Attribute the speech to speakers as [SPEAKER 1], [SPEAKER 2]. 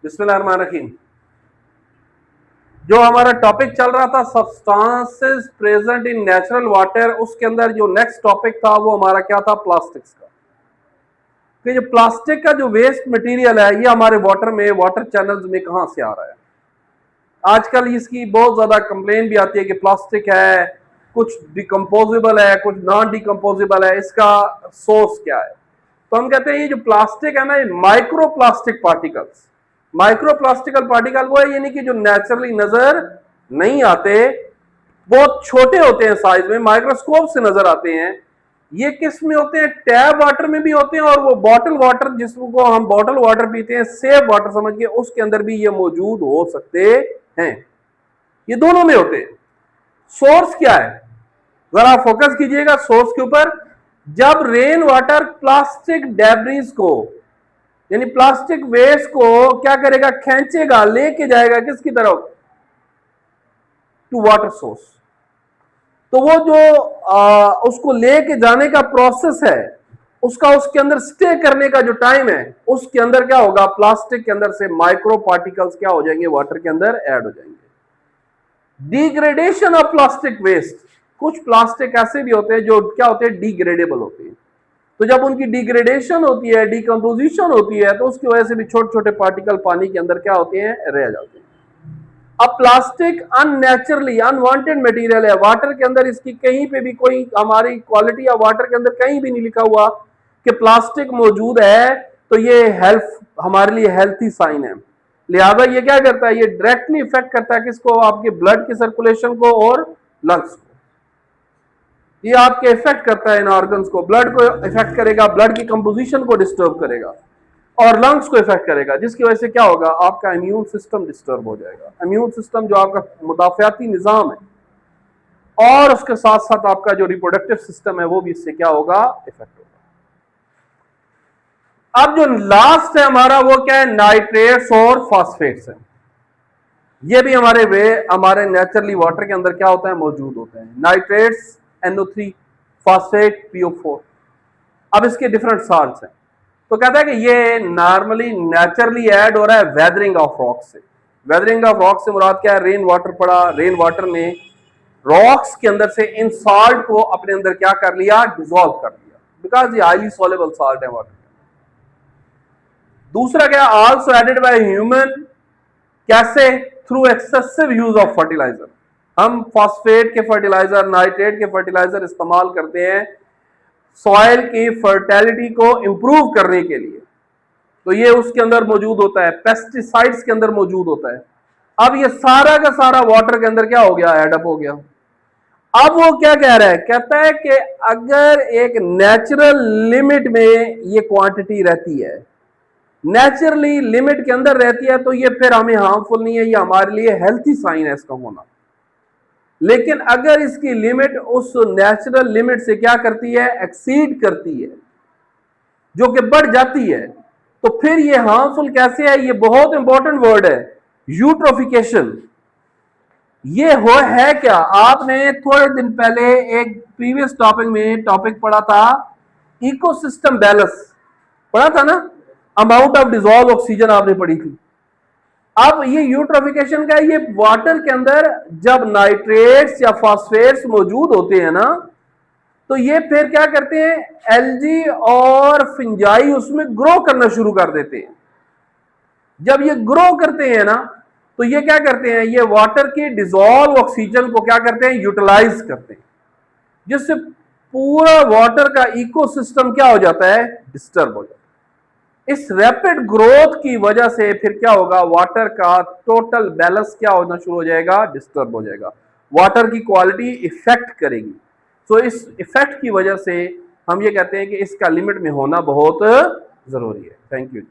[SPEAKER 1] बिस्मिल्लाहिर्रहमानिर्रहीम। जो हमारा टॉपिक चल रहा था substances present in natural water, उसके अंदर जो नेक्स्ट टॉपिक था वो हमारा क्या था, प्लास्टिक्स का। कि जो प्लास्टिक का जो वेस्ट मटेरियल है ये हमारे वाटर में, वाटर चैनल्स में कहां से आ रहा है। आजकल इसकी बहुत ज्यादा कंप्लेन भी आती है कि प्लास्टिक है, कुछ डिकम्पोजेबल है, कुछ नॉन डिकम्पोजेबल है, इसका सोर्स क्या है। तो हम कहते हैं ये जो प्लास्टिक है ना, ये micro plastic particles, micro plastical particle वो है, यानी कि जो नेचुरली नजर नहीं आते, बहुत छोटे होते हैं साइज में, माइक्रोस्कोप से नजर आते हैं। ये किस में होते हैं, टैप वाटर में भी होते हैं, और वो बॉटल वाटर जिसको हम बॉटल वाटर पीते हैं सेफ वाटर समझ के, उसके अंदर भी ये मौजूद हो सकते हैं। ये दोनों में होते हैं। सोर्स क्या है, जरा फोकस कीजिएगा सोर्स के ऊपर। जब रेन वाटर प्लास्टिक डेब्रीज को, यानी प्लास्टिक वेस्ट को क्या करेगा, खींचेगा, लेके जाएगा किसकी तरफ, टू वाटर सोर्स। तो वो जो उसको लेके जाने का प्रोसेस है, उसका उसके अंदर स्टे करने का जो टाइम है, उसके अंदर क्या होगा, प्लास्टिक के अंदर से माइक्रो पार्टिकल्स क्या हो जाएंगे, वाटर के अंदर ऐड हो जाएंगे। डिग्रेडेशन ऑफ प्लास्टिक वेस्ट, कुछ प्लास्टिक ऐसे भी होते हैं जो क्या होते हैं, डिग्रेडेबल होते हैं। तो जब उनकी डिग्रेडेशन होती है, डिकम्पोजिशन होती है, तो उसकी वजह से भी छोटे छोटे पार्टिकल पानी के अंदर क्या होते हैं, रह जाते हैं। अब प्लास्टिक अननेचुरली अनवांटेड मटेरियल है वाटर के अंदर, इसकी कहीं पे भी कोई हमारी क्वालिटी या वाटर के अंदर कहीं भी नहीं लिखा हुआ कि प्लास्टिक मौजूद है, तो ये हेल्थ हमारे लिए हेल्थी साइन है। लिहाजा ये क्या करता है, ये डायरेक्टली इफेक्ट करता है किसको, आपके ब्लड की सर्कुलेशन को और लंग्स को। ये आपके इफेक्ट करता है इन ऑर्गन्स को, ब्लड को इफेक्ट करेगा, ब्लड की कंपोजिशन को डिस्टर्ब करेगा, और लंग्स को इफेक्ट करेगा, जिसकी वजह से क्या होगा, आपका इम्यून सिस्टम डिस्टर्ब हो जाएगा। इम्यून सिस्टम जो आपका मुदाफियाती निजाम है, और उसके साथ साथ आपका जो रिप्रोडक्टिव सिस्टम है, वो भी इससे क्या होगा, इफेक्ट होगा। अब जो लास्ट है हमारा, वो क्या है, नाइट्रेट्स और फॉस्फेट्स है। ये भी हमारे नेचुरली वाटर के अंदर क्या होता है, मौजूद होते हैं। Nitrates NO3, phosphate PO4। अब इसके डिफरेंट सॉल्ट्स हैं। तो कहता है कि ये नॉर्मली नेचुरली ऐड हो रहा है वेदरिंग ऑफ रॉक से। वेदरिंग ऑफ रॉक से मुराद क्या है, रेन वाटर पड़ा, रेन वाटर ने रॉक्स के अंदर से इन सॉल्ट को अपने अंदर क्या कर लिया, डिसॉल्व कर लिया, बिकॉज ये हाईली सॉल्युबल सॉल्ट है वाटर। दूसरा क्या, आल्सो एडेड बाय ह्यूमन, कैसे, through excessive use of fertiliser. हम फॉस्फेट के फर्टिलाइजर, नाइट्रेट के फर्टिलाइजर इस्तेमाल करते हैं सॉइल की फर्टिलिटी को इंप्रूव करने के लिए, तो ये उसके अंदर मौजूद होता है, पेस्टिसाइड्स के अंदर मौजूद होता है। अब ये सारा का सारा वाटर के अंदर क्या हो गया, एडअप हो गया। अब वो क्या कह रहा है, कहता है कि अगर एक नेचुरल लिमिट में ये क्वांटिटी रहती है, नेचुरली लिमिट के अंदर रहती है, तो ये फिर हमें हार्मफुल नहीं है, ये हमारे लिए हेल्थी साइन है इसका होना। लेकिन अगर इसकी लिमिट उस नेचुरल लिमिट से क्या करती है, एक्सीड करती है, जो कि बढ़ जाती है, तो फिर ये हार्मफुल कैसे है। ये बहुत इंपॉर्टेंट वर्ड है, यूट्रोफिकेशन। ये हो है क्या, आपने थोड़े दिन पहले एक प्रीवियस टॉपिक में टॉपिक पढ़ा था, इकोसिस्टम बैलेंस पढ़ा था ना, अमाउंट ऑफ डिसॉल्व ऑक्सीजन आपने पढ़ी थी। अब ये यूट्रोफिकेशन का, ये वाटर के अंदर जब नाइट्रेट्स या फॉस्फेट्स मौजूद होते हैं ना, तो ये फिर क्या करते हैं, एल्गी और फिंजाई उसमें ग्रो करना शुरू कर देते हैं। जब ये ग्रो करते हैं ना, तो ये क्या करते हैं, ये वाटर की डिसॉल्व ऑक्सीजन को क्या करते हैं, यूटिलाइज करते हैं, जिससे पूरा वाटर का इकोसिस्टम क्या हो जाता है, डिस्टर्ब हो जाता है। इस रैपिड ग्रोथ की वजह से फिर क्या होगा, वाटर का टोटल बैलेंस क्या होना शुरू हो जाएगा, डिस्टर्ब हो जाएगा, वाटर की क्वालिटी इफेक्ट करेगी। तो इस इफेक्ट की वजह से हम ये कहते हैं कि इसका लिमिट में होना बहुत जरूरी है। Thank you.